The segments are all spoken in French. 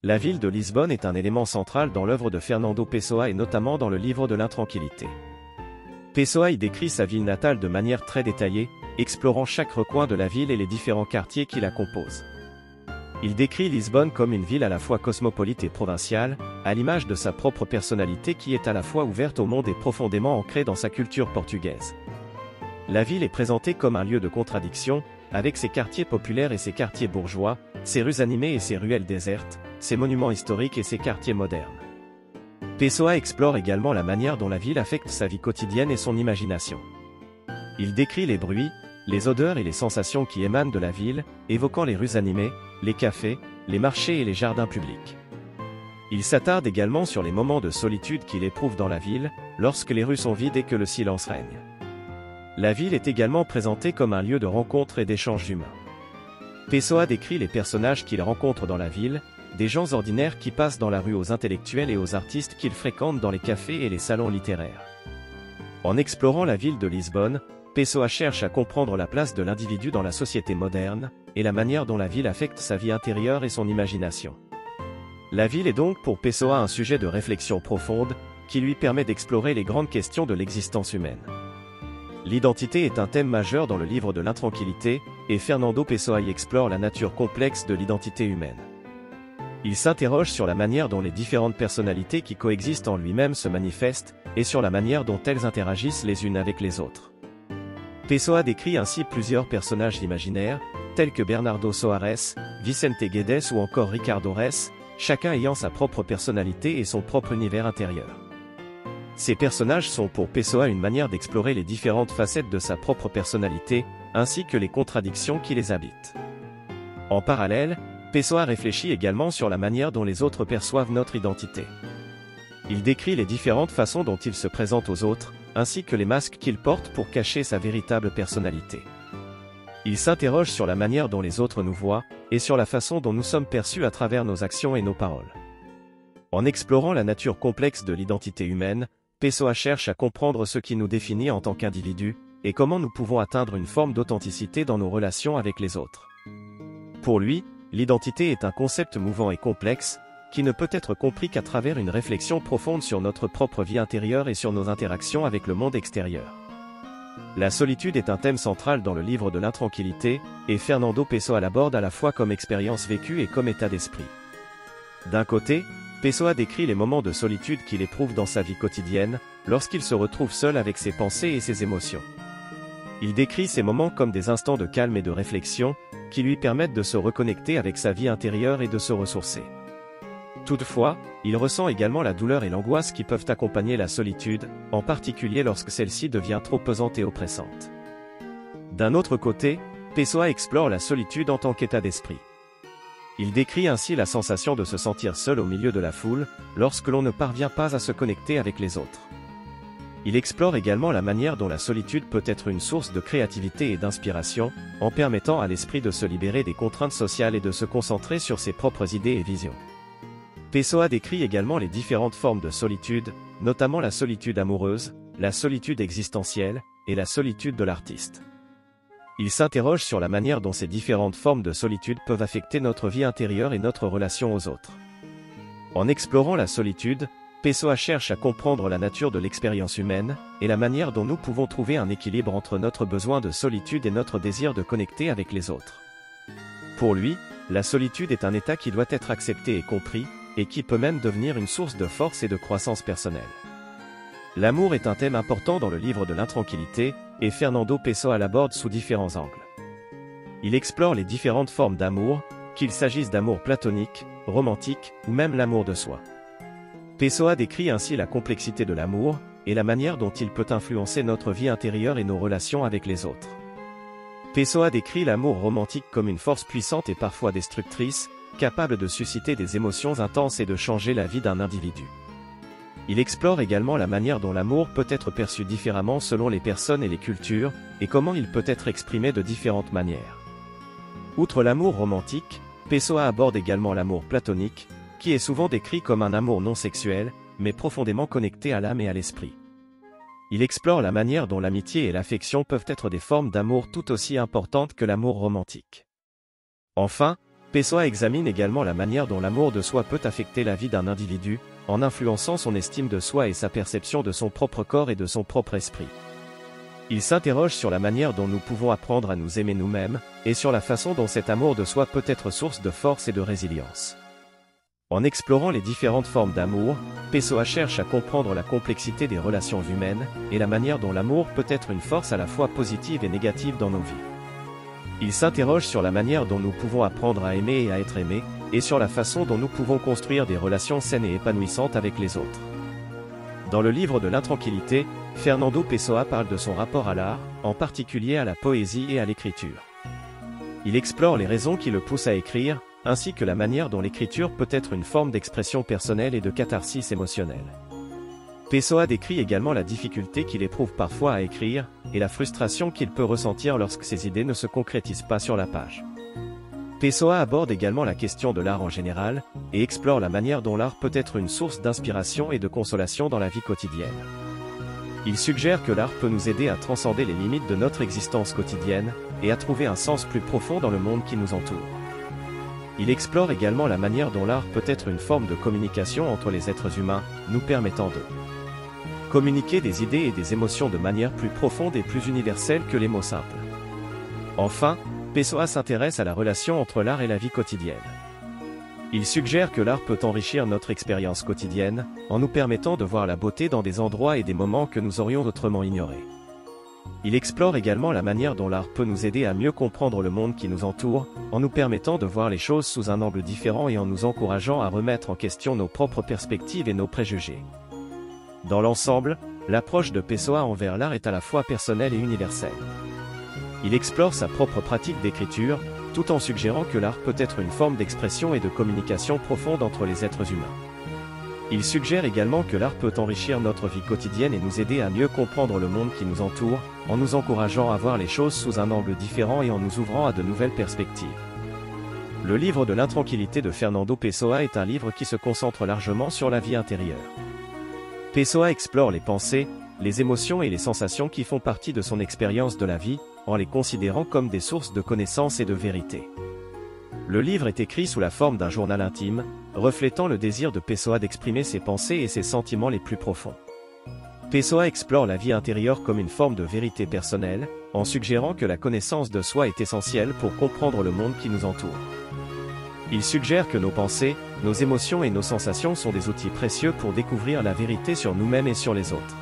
La ville de Lisbonne est un élément central dans l'œuvre de Fernando Pessoa et notamment dans le livre de l'Intranquillité. Pessoa y décrit sa ville natale de manière très détaillée, explorant chaque recoin de la ville et les différents quartiers qui la composent. Il décrit Lisbonne comme une ville à la fois cosmopolite et provinciale, à l'image de sa propre personnalité qui est à la fois ouverte au monde et profondément ancrée dans sa culture portugaise. La ville est présentée comme un lieu de contradiction, avec ses quartiers populaires et ses quartiers bourgeois, ses rues animées et ses ruelles désertes, ses monuments historiques et ses quartiers modernes. Pessoa explore également la manière dont la ville affecte sa vie quotidienne et son imagination. Il décrit les bruits, les odeurs et les sensations qui émanent de la ville, évoquant les rues animées, les cafés, les marchés et les jardins publics. Il s'attarde également sur les moments de solitude qu'il éprouve dans la ville, lorsque les rues sont vides et que le silence règne. La ville est également présentée comme un lieu de rencontre et d'échanges humains. Pessoa décrit les personnages qu'il rencontre dans la ville, des gens ordinaires qui passent dans la rue aux intellectuels et aux artistes qu'il fréquente dans les cafés et les salons littéraires. En explorant la ville de Lisbonne, Pessoa cherche à comprendre la place de l'individu dans la société moderne, et la manière dont la ville affecte sa vie intérieure et son imagination. La ville est donc pour Pessoa un sujet de réflexion profonde, qui lui permet d'explorer les grandes questions de l'existence humaine. L'identité est un thème majeur dans le livre de l'Intranquillité, et Fernando Pessoa y explore la nature complexe de l'identité humaine. Il s'interroge sur la manière dont les différentes personnalités qui coexistent en lui-même se manifestent, et sur la manière dont elles interagissent les unes avec les autres. Pessoa décrit ainsi plusieurs personnages imaginaires, tels que Bernardo Soares, Vicente Guedes ou encore Ricardo Reis, chacun ayant sa propre personnalité et son propre univers intérieur. Ces personnages sont pour Pessoa une manière d'explorer les différentes facettes de sa propre personnalité, ainsi que les contradictions qui les habitent. En parallèle, Pessoa réfléchit également sur la manière dont les autres perçoivent notre identité. Il décrit les différentes façons dont il se présente aux autres, ainsi que les masques qu'il porte pour cacher sa véritable personnalité. Il s'interroge sur la manière dont les autres nous voient, et sur la façon dont nous sommes perçus à travers nos actions et nos paroles. En explorant la nature complexe de l'identité humaine, Pessoa cherche à comprendre ce qui nous définit en tant qu'individus, et comment nous pouvons atteindre une forme d'authenticité dans nos relations avec les autres. Pour lui, l'identité est un concept mouvant et complexe, qui ne peut être compris qu'à travers une réflexion profonde sur notre propre vie intérieure et sur nos interactions avec le monde extérieur. La solitude est un thème central dans le livre de l'Intranquillité, et Fernando Pessoa l'aborde à la fois comme expérience vécue et comme état d'esprit. D'un côté, Pessoa décrit les moments de solitude qu'il éprouve dans sa vie quotidienne, lorsqu'il se retrouve seul avec ses pensées et ses émotions. Il décrit ces moments comme des instants de calme et de réflexion, qui lui permettent de se reconnecter avec sa vie intérieure et de se ressourcer. Toutefois, il ressent également la douleur et l'angoisse qui peuvent accompagner la solitude, en particulier lorsque celle-ci devient trop pesante et oppressante. D'un autre côté, Pessoa explore la solitude en tant qu'état d'esprit. Il décrit ainsi la sensation de se sentir seul au milieu de la foule, lorsque l'on ne parvient pas à se connecter avec les autres. Il explore également la manière dont la solitude peut être une source de créativité et d'inspiration, en permettant à l'esprit de se libérer des contraintes sociales et de se concentrer sur ses propres idées et visions. Pessoa décrit également les différentes formes de solitude, notamment la solitude amoureuse, la solitude existentielle, et la solitude de l'artiste. Il s'interroge sur la manière dont ces différentes formes de solitude peuvent affecter notre vie intérieure et notre relation aux autres. En explorant la solitude, Pessoa cherche à comprendre la nature de l'expérience humaine, et la manière dont nous pouvons trouver un équilibre entre notre besoin de solitude et notre désir de connecter avec les autres. Pour lui, la solitude est un état qui doit être accepté et compris, et qui peut même devenir une source de force et de croissance personnelle. L'amour est un thème important dans le livre de l'Intranquillité, et Fernando Pessoa l'aborde sous différents angles. Il explore les différentes formes d'amour, qu'il s'agisse d'amour platonique, romantique, ou même l'amour de soi. Pessoa décrit ainsi la complexité de l'amour, et la manière dont il peut influencer notre vie intérieure et nos relations avec les autres. Pessoa décrit l'amour romantique comme une force puissante et parfois destructrice, capable de susciter des émotions intenses et de changer la vie d'un individu. Il explore également la manière dont l'amour peut être perçu différemment selon les personnes et les cultures, et comment il peut être exprimé de différentes manières. Outre l'amour romantique, Pessoa aborde également l'amour platonique, qui est souvent décrit comme un amour non sexuel, mais profondément connecté à l'âme et à l'esprit. Il explore la manière dont l'amitié et l'affection peuvent être des formes d'amour tout aussi importantes que l'amour romantique. Enfin, Pessoa examine également la manière dont l'amour de soi peut affecter la vie d'un individu, en influençant son estime de soi et sa perception de son propre corps et de son propre esprit. Il s'interroge sur la manière dont nous pouvons apprendre à nous aimer nous-mêmes, et sur la façon dont cet amour de soi peut être source de force et de résilience. En explorant les différentes formes d'amour, Pessoa cherche à comprendre la complexité des relations humaines, et la manière dont l'amour peut être une force à la fois positive et négative dans nos vies. Il s'interroge sur la manière dont nous pouvons apprendre à aimer et à être aimés, et sur la façon dont nous pouvons construire des relations saines et épanouissantes avec les autres. Dans le livre de l'intranquillité, Fernando Pessoa parle de son rapport à l'art, en particulier à la poésie et à l'écriture. Il explore les raisons qui le poussent à écrire, ainsi que la manière dont l'écriture peut être une forme d'expression personnelle et de catharsis émotionnelle. Pessoa décrit également la difficulté qu'il éprouve parfois à écrire, et la frustration qu'il peut ressentir lorsque ses idées ne se concrétisent pas sur la page. Pessoa aborde également la question de l'art en général, et explore la manière dont l'art peut être une source d'inspiration et de consolation dans la vie quotidienne. Il suggère que l'art peut nous aider à transcender les limites de notre existence quotidienne, et à trouver un sens plus profond dans le monde qui nous entoure. Il explore également la manière dont l'art peut être une forme de communication entre les êtres humains, nous permettant de communiquer des idées et des émotions de manière plus profonde et plus universelle que les mots simples. Enfin, Pessoa s'intéresse à la relation entre l'art et la vie quotidienne. Il suggère que l'art peut enrichir notre expérience quotidienne, en nous permettant de voir la beauté dans des endroits et des moments que nous aurions autrement ignorés. Il explore également la manière dont l'art peut nous aider à mieux comprendre le monde qui nous entoure, en nous permettant de voir les choses sous un angle différent et en nous encourageant à remettre en question nos propres perspectives et nos préjugés. Dans l'ensemble, l'approche de Pessoa envers l'art est à la fois personnelle et universelle. Il explore sa propre pratique d'écriture, tout en suggérant que l'art peut être une forme d'expression et de communication profonde entre les êtres humains. Il suggère également que l'art peut enrichir notre vie quotidienne et nous aider à mieux comprendre le monde qui nous entoure, en nous encourageant à voir les choses sous un angle différent et en nous ouvrant à de nouvelles perspectives. Le livre de l'intranquillité de Fernando Pessoa est un livre qui se concentre largement sur la vie intérieure. Pessoa explore les pensées, les émotions et les sensations qui font partie de son expérience de la vie, en les considérant comme des sources de connaissances et de vérité. Le livre est écrit sous la forme d'un journal intime, reflétant le désir de Pessoa d'exprimer ses pensées et ses sentiments les plus profonds. Pessoa explore la vie intérieure comme une forme de vérité personnelle, en suggérant que la connaissance de soi est essentielle pour comprendre le monde qui nous entoure. Il suggère que nos pensées, nos émotions et nos sensations sont des outils précieux pour découvrir la vérité sur nous-mêmes et sur les autres.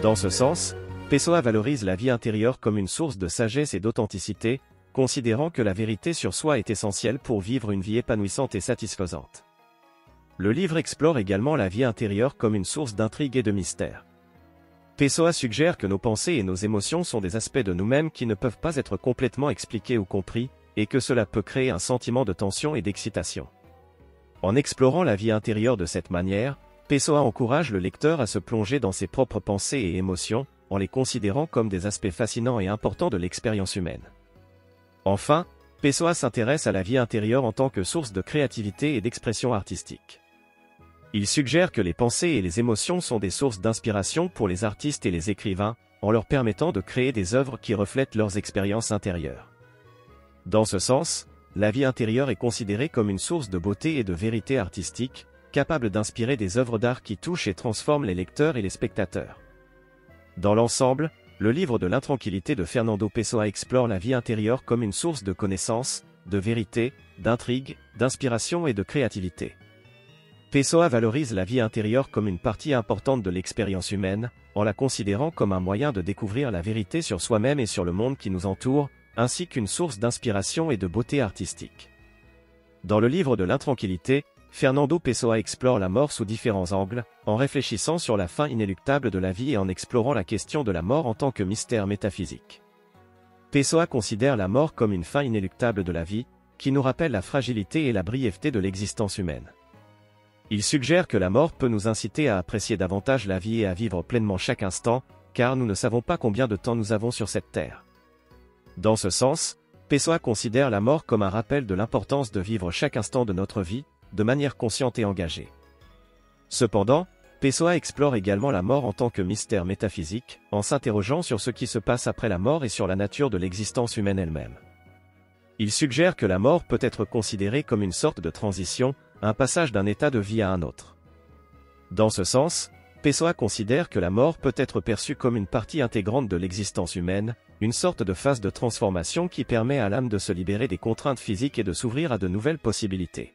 Dans ce sens, Pessoa valorise la vie intérieure comme une source de sagesse et d'authenticité, considérant que la vérité sur soi est essentielle pour vivre une vie épanouissante et satisfaisante. Le livre explore également la vie intérieure comme une source d'intrigue et de mystère. Pessoa suggère que nos pensées et nos émotions sont des aspects de nous-mêmes qui ne peuvent pas être complètement expliqués ou compris, et que cela peut créer un sentiment de tension et d'excitation. En explorant la vie intérieure de cette manière, Pessoa encourage le lecteur à se plonger dans ses propres pensées et émotions, en les considérant comme des aspects fascinants et importants de l'expérience humaine. Enfin, Pessoa s'intéresse à la vie intérieure en tant que source de créativité et d'expression artistique. Il suggère que les pensées et les émotions sont des sources d'inspiration pour les artistes et les écrivains, en leur permettant de créer des œuvres qui reflètent leurs expériences intérieures. Dans ce sens, la vie intérieure est considérée comme une source de beauté et de vérité artistique, capable d'inspirer des œuvres d'art qui touchent et transforment les lecteurs et les spectateurs. Dans l'ensemble, le livre de l'intranquillité de Fernando Pessoa explore la vie intérieure comme une source de connaissances, de vérité, d'intrigue, d'inspiration et de créativité. Pessoa valorise la vie intérieure comme une partie importante de l'expérience humaine, en la considérant comme un moyen de découvrir la vérité sur soi-même et sur le monde qui nous entoure, ainsi qu'une source d'inspiration et de beauté artistique. Dans le livre de l'intranquillité, Fernando Pessoa explore la mort sous différents angles, en réfléchissant sur la fin inéluctable de la vie et en explorant la question de la mort en tant que mystère métaphysique. Pessoa considère la mort comme une fin inéluctable de la vie, qui nous rappelle la fragilité et la brièveté de l'existence humaine. Il suggère que la mort peut nous inciter à apprécier davantage la vie et à vivre pleinement chaque instant, car nous ne savons pas combien de temps nous avons sur cette terre. Dans ce sens, Pessoa considère la mort comme un rappel de l'importance de vivre chaque instant de notre vie, de manière consciente et engagée. Cependant, Pessoa explore également la mort en tant que mystère métaphysique, en s'interrogeant sur ce qui se passe après la mort et sur la nature de l'existence humaine elle-même. Il suggère que la mort peut être considérée comme une sorte de transition, un passage d'un état de vie à un autre. Dans ce sens, Pessoa considère que la mort peut être perçue comme une partie intégrante de l'existence humaine, une sorte de phase de transformation qui permet à l'âme de se libérer des contraintes physiques et de s'ouvrir à de nouvelles possibilités.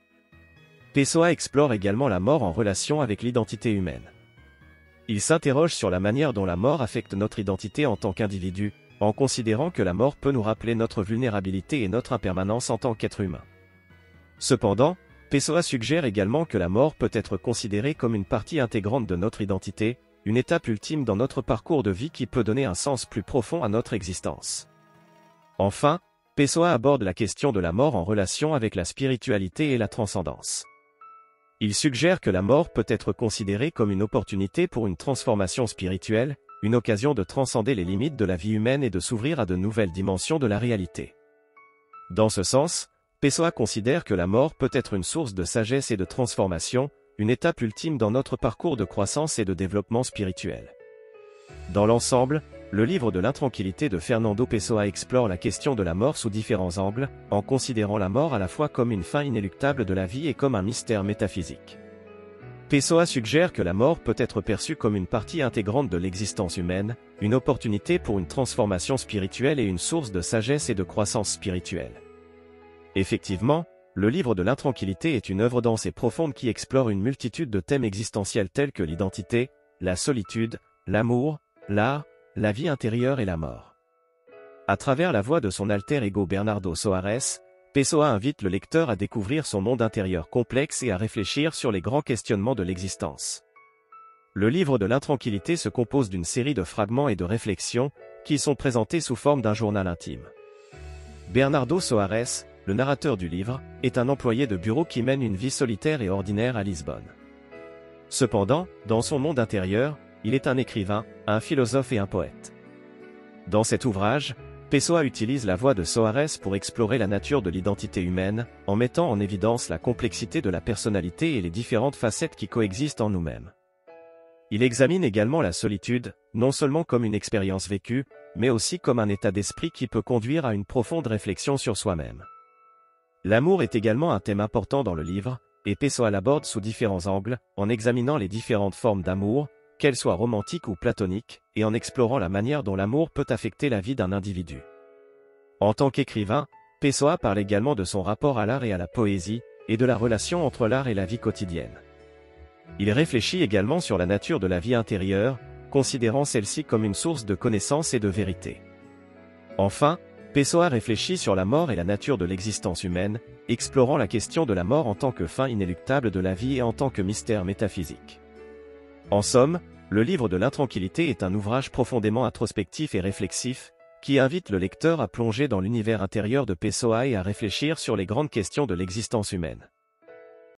Pessoa explore également la mort en relation avec l'identité humaine. Il s'interroge sur la manière dont la mort affecte notre identité en tant qu'individu, en considérant que la mort peut nous rappeler notre vulnérabilité et notre impermanence en tant qu'être humain. Cependant, Pessoa suggère également que la mort peut être considérée comme une partie intégrante de notre identité, une étape ultime dans notre parcours de vie qui peut donner un sens plus profond à notre existence. Enfin, Pessoa aborde la question de la mort en relation avec la spiritualité et la transcendance. Il suggère que la mort peut être considérée comme une opportunité pour une transformation spirituelle, une occasion de transcender les limites de la vie humaine et de s'ouvrir à de nouvelles dimensions de la réalité. Dans ce sens, Pessoa considère que la mort peut être une source de sagesse et de transformation, une étape ultime dans notre parcours de croissance et de développement spirituel. Dans l'ensemble, le livre de l'intranquillité de Fernando Pessoa explore la question de la mort sous différents angles, en considérant la mort à la fois comme une fin inéluctable de la vie et comme un mystère métaphysique. Pessoa suggère que la mort peut être perçue comme une partie intégrante de l'existence humaine, une opportunité pour une transformation spirituelle et une source de sagesse et de croissance spirituelle. Effectivement, le livre de l'intranquillité est une œuvre dense et profonde qui explore une multitude de thèmes existentiels tels que l'identité, la solitude, l'amour, l'art, la vie intérieure et la mort. À travers la voix de son alter ego Bernardo Soares, Pessoa invite le lecteur à découvrir son monde intérieur complexe et à réfléchir sur les grands questionnements de l'existence. Le livre de l'intranquillité se compose d'une série de fragments et de réflexions, qui sont présentés sous forme d'un journal intime. Bernardo Soares, le narrateur du livre, est un employé de bureau qui mène une vie solitaire et ordinaire à Lisbonne. Cependant, dans son monde intérieur, il est un écrivain, un philosophe et un poète. Dans cet ouvrage, Pessoa utilise la voix de Soares pour explorer la nature de l'identité humaine, en mettant en évidence la complexité de la personnalité et les différentes facettes qui coexistent en nous-mêmes. Il examine également la solitude, non seulement comme une expérience vécue, mais aussi comme un état d'esprit qui peut conduire à une profonde réflexion sur soi-même. L'amour est également un thème important dans le livre, et Pessoa l'aborde sous différents angles, en examinant les différentes formes d'amour, qu'elles soient romantiques ou platoniques, et en explorant la manière dont l'amour peut affecter la vie d'un individu. En tant qu'écrivain, Pessoa parle également de son rapport à l'art et à la poésie, et de la relation entre l'art et la vie quotidienne. Il réfléchit également sur la nature de la vie intérieure, considérant celle-ci comme une source de connaissance et de vérité. Enfin, Pessoa réfléchit sur la mort et la nature de l'existence humaine, explorant la question de la mort en tant que fin inéluctable de la vie et en tant que mystère métaphysique. En somme, le livre de l'intranquillité est un ouvrage profondément introspectif et réflexif, qui invite le lecteur à plonger dans l'univers intérieur de Pessoa et à réfléchir sur les grandes questions de l'existence humaine.